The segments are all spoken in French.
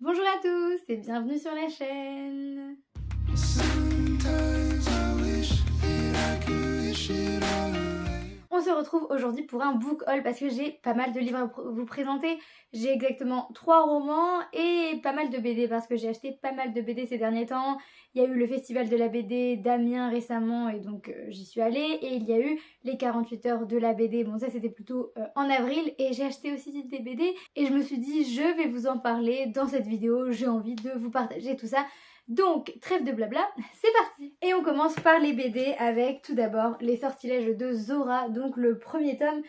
Bonjour à tous et bienvenue sur la chaîne. On se retrouve aujourd'hui pour un book haul parce que j'ai pas mal de livres à vous présenter. J'ai exactement 3 romans et pas mal de BD parce que j'ai acheté pas mal de BD ces derniers temps. Il y a eu le festival de la BD d'Amiens récemment et donc j'y suis allée. Et il y a eu les 48 heures de la BD. Bon, ça c'était plutôt en avril et j'ai acheté aussi des BD et je me suis dit je vais vous en parler dans cette vidéo. J'ai envie de vous partager tout ça. Donc, trêve de blabla, c'est parti. Et on commence par les BD avec tout d'abord Les Sortilèges de Zora, donc le premier tome,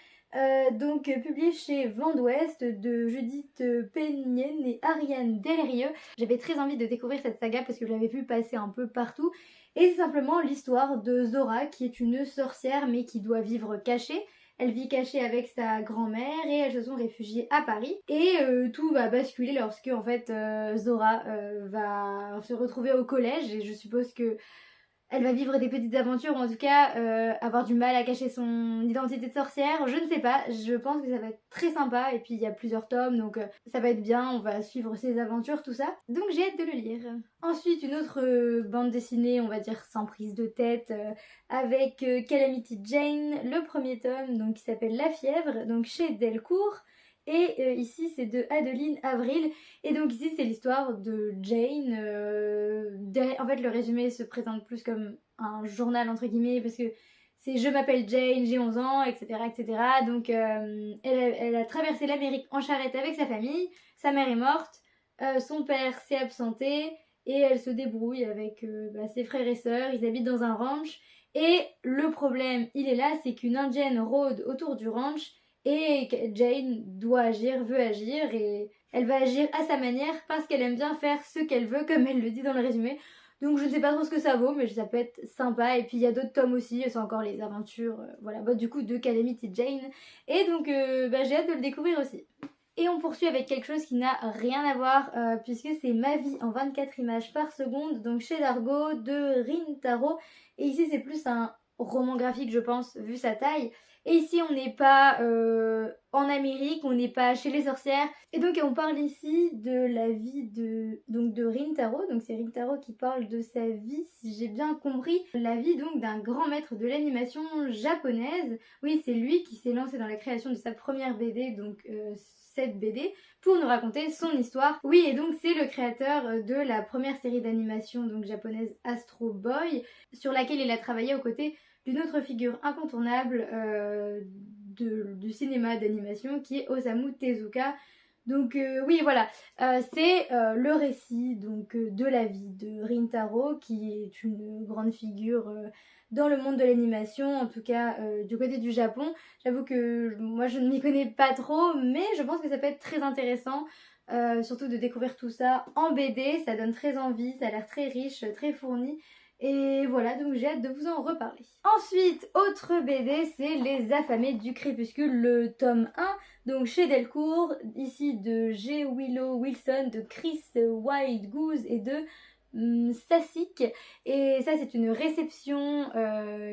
publié chez Vent d'Ouest de Judith Peñen et Ariane Delrieux. J'avais très envie de découvrir cette saga parce que je l'avais vu passer un peu partout. Et c'est simplement l'histoire de Zora qui est une sorcière mais qui doit vivre cachée. Elle vit cachée avec sa grand-mère et elles se sont réfugiées à Paris. Et tout va basculer lorsque en fait Zora va se retrouver au collège et je suppose que elle va vivre des petites aventures ou en tout cas avoir du mal à cacher son identité de sorcière. Je ne sais pas, je pense que ça va être très sympa et puis il y a plusieurs tomes donc ça va être bien, on va suivre ses aventures, tout ça. Donc j'ai hâte de le lire. Ensuite une autre bande dessinée, on va dire sans prise de tête, avec Calamity Jane, le premier tome donc qui s'appelle La Fièvre, donc chez Delcourt. Et ici c'est de Adeline Avril. Et donc ici c'est l'histoire de Jane. En fait le résumé se présente plus comme un journal entre guillemets parce que c'est je m'appelle Jane, j'ai 11 ans, etc. etc. Donc elle a traversé l'Amérique en charrette avec sa famille. Sa mère est morte, son père s'est absenté et elle se débrouille avec ses frères et sœurs. Ils habitent dans un ranch. Et le problème il est là, c'est qu'une indienne rôde autour du ranch. Et Jane doit agir, veut agir et elle va agir à sa manière parce qu'elle aime bien faire ce qu'elle veut comme elle le dit dans le résumé. Donc je ne sais pas trop ce que ça vaut mais ça peut être sympa. Et puis il y a d'autres tomes aussi, c'est encore les aventures du coup de Calamity Jane. Et donc j'ai hâte de le découvrir aussi. Et on poursuit avec quelque chose qui n'a rien à voir puisque c'est Ma vie en 24 images par seconde, donc chez Dargo de Rin Taro. Et ici c'est plus un roman graphique je pense vu sa taille. Et ici on n'est pas en Amérique, on n'est pas chez les sorcières. Et donc on parle ici de la vie de Rin Taro. Donc c'est Rin Taro qui parle de sa vie, si j'ai bien compris. La vie donc d'un grand maître de l'animation japonaise. Oui, c'est lui qui s'est lancé dans la création de sa première BD, donc cette BD, pour nous raconter son histoire. Oui, et donc c'est le créateur de la première série d'animation donc japonaise Astro Boy, sur laquelle il a travaillé aux côtés d'une autre figure incontournable du cinéma d'animation qui est Osamu Tezuka. Donc oui voilà, c'est le récit donc de la vie de Rin Taro qui est une grande figure dans le monde de l'animation, en tout cas du côté du Japon. J'avoue que moi je ne m'y connais pas trop mais je pense que ça peut être très intéressant. Surtout de découvrir tout ça en BD, ça donne très envie, ça a l'air très riche, très fourni. Et voilà, donc j'ai hâte de vous en reparler. Ensuite, autre BD, c'est Les Affamés du Crépuscule, le tome 1, donc chez Delcourt, ici de G. Willow Wilson, de Chris Wild Goose et de Sassik. Et ça c'est une réception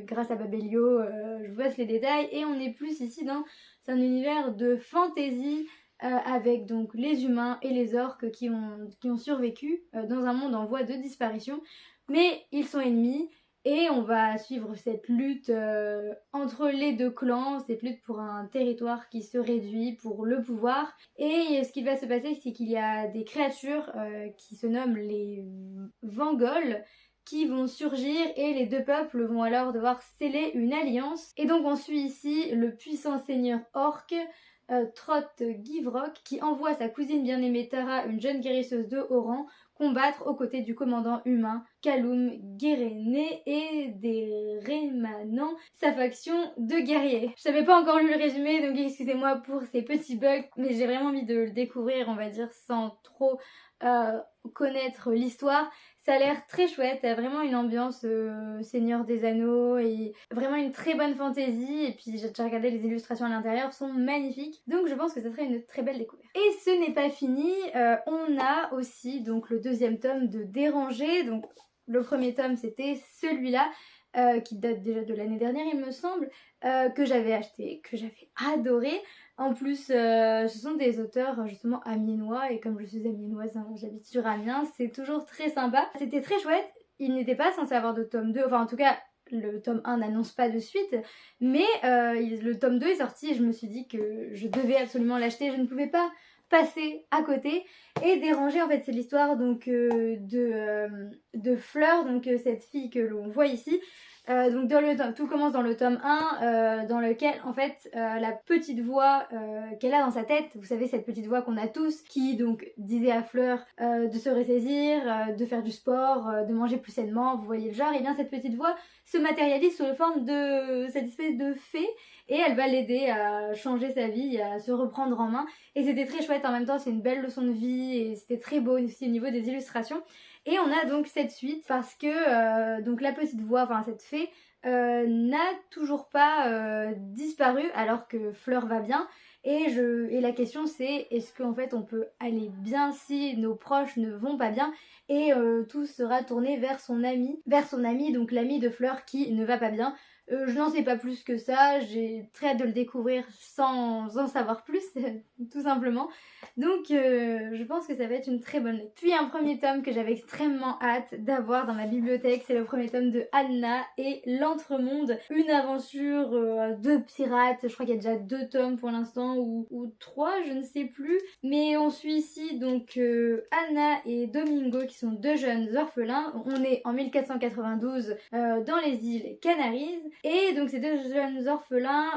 grâce à Babelio, je vous passe les détails. Et on est plus ici dans un univers de fantasy avec donc les humains et les orques qui ont survécu dans un monde en voie de disparition. Mais ils sont ennemis et on va suivre cette lutte entre les deux clans, cette lutte pour un territoire qui se réduit, pour le pouvoir. Et ce qui va se passer, c'est qu'il y a des créatures qui se nomment les Vangols qui vont surgir et les deux peuples vont alors devoir sceller une alliance. Et donc on suit ici le puissant seigneur orc, Trot Givrock, qui envoie sa cousine bien-aimée Tara, une jeune guérisseuse de haut rang, combattre aux côtés du commandant humain Kaloum Guéréné et des rémanents, sa faction de guerriers. Je n'avais pas encore lu le résumé donc excusez-moi pour ces petits bugs mais j'ai vraiment envie de le découvrir on va dire sans trop connaître l'histoire. Ça a l'air très chouette, ça a vraiment une ambiance Seigneur des Anneaux et vraiment une très bonne fantaisie. Et puis j'ai déjà regardé les illustrations à l'intérieur, sont magnifiques. Donc je pense que ça serait une très belle découverte. Et ce n'est pas fini, on a aussi donc le deuxième tome de Dérangé. Donc le premier tome c'était celui-là. Qui date déjà de l'année dernière il me semble, que j'avais acheté, que j'avais adoré. En plus, ce sont des auteurs justement amiénois et comme je suis amiénoise, hein, j'habite sur Amiens, c'est toujours très sympa. C'était très chouette, il n'était pas censé avoir de tome 2, enfin en tout cas le tome 1 n'annonce pas de suite, mais le tome 2 est sorti et je me suis dit que je devais absolument l'acheter, je ne pouvais pas passer à côté et déranger. En fait c'est l'histoire donc de Fleur, donc cette fille que l'on voit ici. Donc dans le tome, tout commence dans le tome 1 dans lequel en fait la petite voix qu'elle a dans sa tête, vous savez cette petite voix qu'on a tous qui donc disait à Fleur de se ressaisir, de faire du sport, de manger plus sainement, vous voyez le genre, et bien cette petite voix se matérialise sous la forme de cette espèce de fée et elle va l'aider à changer sa vie, à se reprendre en main et c'était très chouette. En même temps c'est une belle leçon de vie et c'était très beau aussi au niveau des illustrations. Et on a donc cette suite parce que donc la petite voix, enfin cette fée, n'a toujours pas disparu alors que Fleur va bien. Et la question c'est est-ce qu'en fait on peut aller bien si nos proches ne vont pas bien et tout sera tourné vers son ami, donc l'ami de Fleur qui ne va pas bien. Je n'en sais pas plus que ça, j'ai très hâte de le découvrir sans en savoir plus, tout simplement. Donc je pense que ça va être une très bonne lecture. Puis un premier tome que j'avais extrêmement hâte d'avoir dans ma bibliothèque, c'est le premier tome de Anna et l'Entremonde. Une aventure de pirates, je crois qu'il y a déjà 2 tomes pour l'instant, ou 3, je ne sais plus. Mais on suit ici donc Anna et Domingo qui sont 2 jeunes orphelins. On est en 1492 dans les îles Canaries. Et donc ces 2 jeunes orphelins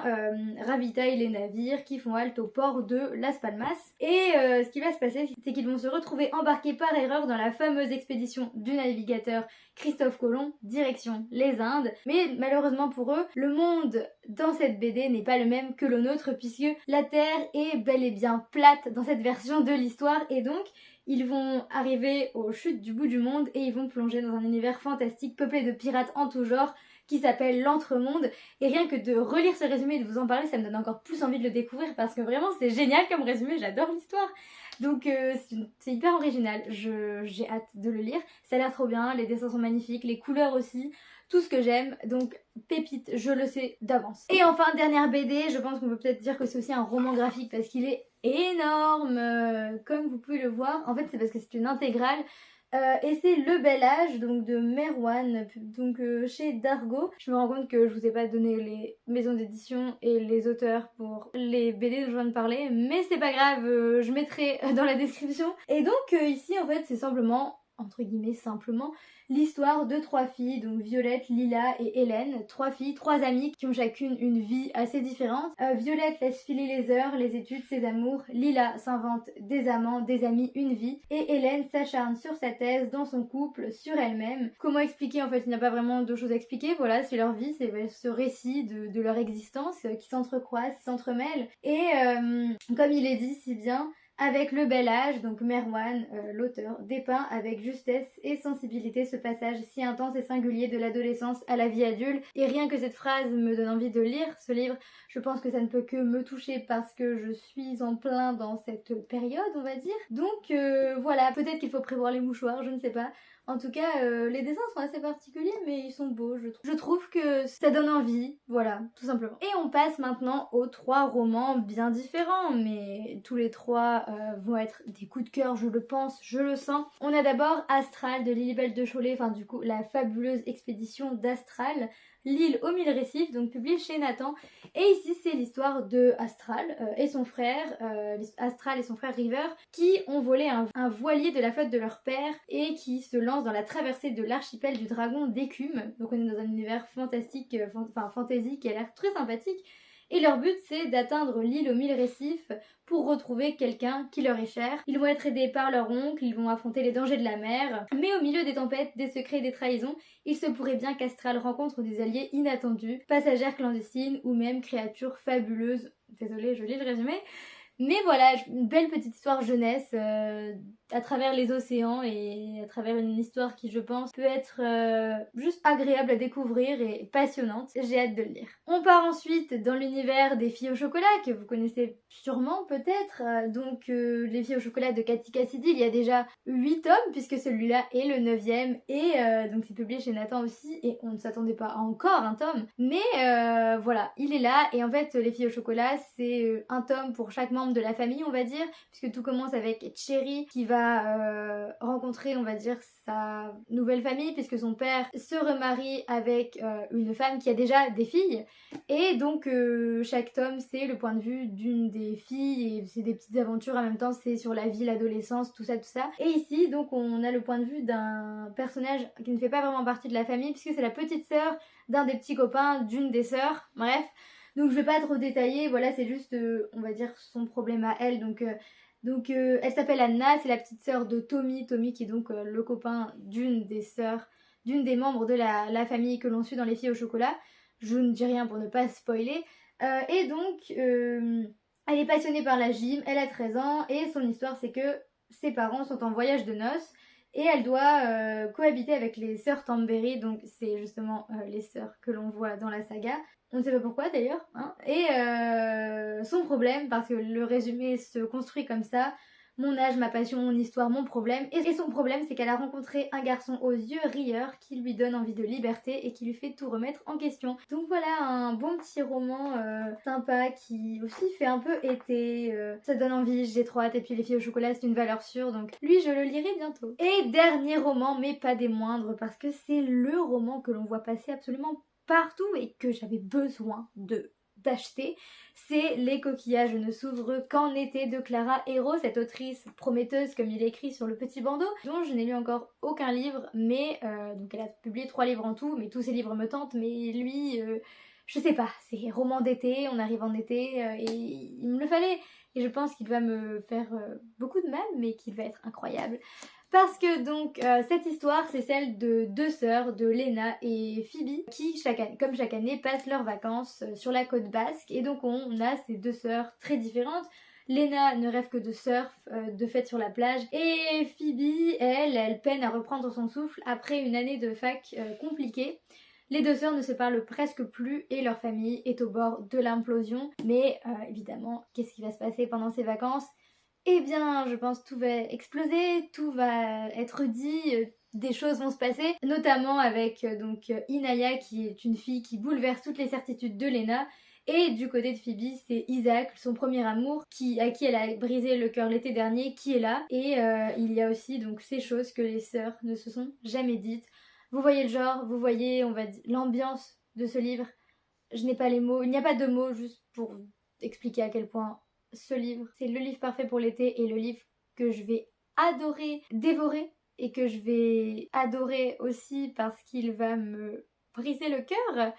ravitaillent les navires qui font halte au port de Las Palmas. Et ce qui va se passer, c'est qu'ils vont se retrouver embarqués par erreur dans la fameuse expédition du navigateur Christophe Colomb, direction les Indes. Mais malheureusement pour eux, le monde dans cette BD n'est pas le même que le nôtre puisque la Terre est bel et bien plate dans cette version de l'histoire et donc ils vont arriver aux chutes du bout du monde et ils vont plonger dans un univers fantastique peuplé de pirates en tout genre qui s'appelle l'Entremonde et rien que de relire ce résumé et de vous en parler ça me donne encore plus envie de le découvrir parce que vraiment c'est génial comme résumé, j'adore l'histoire. Donc c'est hyper original, j'ai hâte de le lire, ça a l'air trop bien, les dessins sont magnifiques, les couleurs aussi, tout ce que j'aime, donc pépite, je le sais d'avance. Et enfin dernière BD, je pense qu'on peut peut-être dire que c'est aussi un roman graphique parce qu'il est énorme, comme vous pouvez le voir, en fait c'est parce que c'est une intégrale. Et c'est Le Bel Âge donc de Merwan, donc chez Dargo. Je me rends compte que je vous ai pas donné les maisons d'édition et les auteurs pour les BD dont je viens de parler, mais c'est pas grave, je mettrai dans la description. Et donc ici en fait c'est simplement, entre guillemets simplement, l'histoire de 3 filles, donc Violette, Lila et Hélène, 3 filles, 3 amies qui ont chacune une vie assez différente. Violette laisse filer les heures, les études, ses amours, Lila s'invente des amants, des amis, une vie, et Hélène s'acharne sur sa thèse, dans son couple, sur elle-même. Comment expliquer? En fait il n'y a pas vraiment de choses à expliquer, voilà c'est leur vie, c'est ce récit de leur existence qui s'entrecroise, qui s'entremêle, et comme il est dit si bien, avec Le Bel Âge, donc Merwan, l'auteur, dépeint avec justesse et sensibilité ce passage si intense et singulier de l'adolescence à la vie adulte. Et rien que cette phrase me donne envie de lire ce livre. Je pense que ça ne peut que me toucher parce que je suis en plein dans cette période, on va dire. Donc voilà, peut-être qu'il faut prévoir les mouchoirs, je ne sais pas. En tout cas, les dessins sont assez particuliers, mais ils sont beaux, je trouve. Je trouve que ça donne envie, voilà, tout simplement. Et on passe maintenant aux 3 romans bien différents, mais tous les 3 vont être des coups de cœur, je le pense, je le sens. On a d'abord Astral de Lilibelle de Cholet, enfin du coup, la fabuleuse expédition d'Astral, L'île aux 1000 récifs, donc publié chez Nathan. Et ici c'est l'histoire de Astral et son frère, Astral et son frère River, qui ont volé un voilier de la flotte de leur père et qui se lancent dans la traversée de l'archipel du dragon d'Écume. Donc on est dans un univers fantastique, enfin fantasy qui a l'air très sympathique. Et leur but c'est d'atteindre l'île aux 1000 récifs pour retrouver quelqu'un qui leur est cher. Ils vont être aidés par leur oncle, ils vont affronter les dangers de la mer, mais au milieu des tempêtes, des secrets et des trahisons, il se pourrait bien qu'Astral rencontre des alliés inattendus, passagères clandestines ou même créatures fabuleuses. Désolée, je lis le résumé. Mais voilà, une belle petite histoire jeunesse, à travers les océans et à travers une histoire qui, je pense, peut être juste agréable à découvrir et passionnante. J'ai hâte de le lire. On part ensuite dans l'univers des filles au chocolat, que vous connaissez sûrement peut-être. Donc les filles au chocolat de Katy Cassidy, il y a déjà 8 tomes puisque celui-là est le 9e et donc c'est publié chez Nathan aussi et on ne s'attendait pas à encore un tome. Mais voilà, il est là et en fait les filles au chocolat c'est un tome pour chaque membre de la famille on va dire, puisque tout commence avec Cherry qui va rencontrer on va dire sa nouvelle famille puisque son père se remarie avec une femme qui a déjà des filles et donc chaque tome c'est le point de vue d'une des filles et c'est des petites aventures en même temps, c'est sur la vie, l'adolescence, tout ça. Et ici donc on a le point de vue d'un personnage qui ne fait pas vraiment partie de la famille puisque c'est la petite sœur d'un des petits copains d'une des sœurs, bref. Donc je vais pas trop détailler, voilà c'est juste on va dire son problème à elle. Donc elle s'appelle Anna, c'est la petite sœur de Tommy qui est donc le copain d'une des sœurs, d'une des membres de la famille que l'on suit dans Les Filles au chocolat. Je ne dis rien pour ne pas spoiler. Et donc elle est passionnée par la gym, elle a 13 ans et son histoire c'est que ses parents sont en voyage de noces et elle doit cohabiter avec les sœurs Thornberry, donc c'est justement les sœurs que l'on voit dans la saga. On ne sait pas pourquoi d'ailleurs. Hein. Et son problème, parce que le résumé se construit comme ça, mon âge, ma passion, mon histoire, mon problème. Et son problème, c'est qu'elle a rencontré un garçon aux yeux rieurs qui lui donne envie de liberté et qui lui fait tout remettre en question. Donc voilà, un bon petit roman sympa qui aussi fait un peu été. Ça donne envie, j'ai trop hâte. Et puis Les Filles au chocolat, c'est une valeur sûre, donc lui, je le lirai bientôt. Et dernier roman, mais pas des moindres, parce que c'est le roman que l'on voit passer absolument partout et que j'avais besoin d'acheter, c'est Les coquillages ne s'ouvrent qu'en été de Clara Hérault, cette autrice prometteuse comme il est écrit sur le petit bandeau, dont je n'ai lu encore aucun livre, mais donc elle a publié 3 livres en tout, mais tous ces livres me tentent, mais lui, je sais pas, c'est roman d'été, on arrive en été et il me le fallait, et je pense qu'il va me faire beaucoup de mal, mais qu'il va être incroyable. Parce que donc cette histoire c'est celle de 2 sœurs, de Lena et Phoebe, qui comme chaque année passent leurs vacances sur la côte basque. Et donc on a ces 2 sœurs très différentes. Lena ne rêve que de surf, de fêtes sur la plage. Et Phoebe, elle peine à reprendre son souffle après une année de fac compliquée. Les 2 sœurs ne se parlent presque plus et leur famille est au bord de l'implosion. Mais évidemment, qu'est-ce qui va se passer pendant ces vacances ? Eh bien, je pense que tout va exploser, tout va être dit, des choses vont se passer, notamment avec donc Inaya qui est une fille qui bouleverse toutes les certitudes de Lena. Et du côté de Phoebe, c'est Isaac, son premier amour, à qui elle a brisé le cœur l'été dernier, qui est là. Et il y a aussi donc ces choses que les sœurs ne se sont jamais dites. Vous voyez le genre, vous voyez, on va dire, l'ambiance de ce livre. Je n'ai pas les mots, il n'y a pas de mots juste pour expliquer à quel point ce livre, c'est le livre parfait pour l'été et le livre que je vais adorer dévorer et que je vais adorer aussi parce qu'il va me briser le cœur.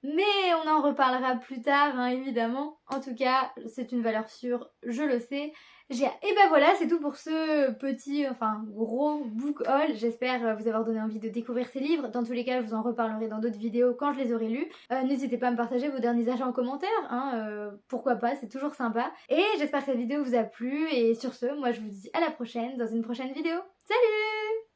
Mais on en reparlera plus tard, hein, évidemment. En tout cas, c'est une valeur sûre, je le sais. Et ben voilà, c'est tout pour ce petit, enfin gros book haul. J'espère vous avoir donné envie de découvrir ces livres. Dans tous les cas, je vous en reparlerai dans d'autres vidéos quand je les aurai lus. N'hésitez pas à me partager vos derniers achats en commentaire, hein, pourquoi pas, c'est toujours sympa. Et j'espère que cette vidéo vous a plu. Et sur ce, moi je vous dis à la prochaine dans une prochaine vidéo. Salut!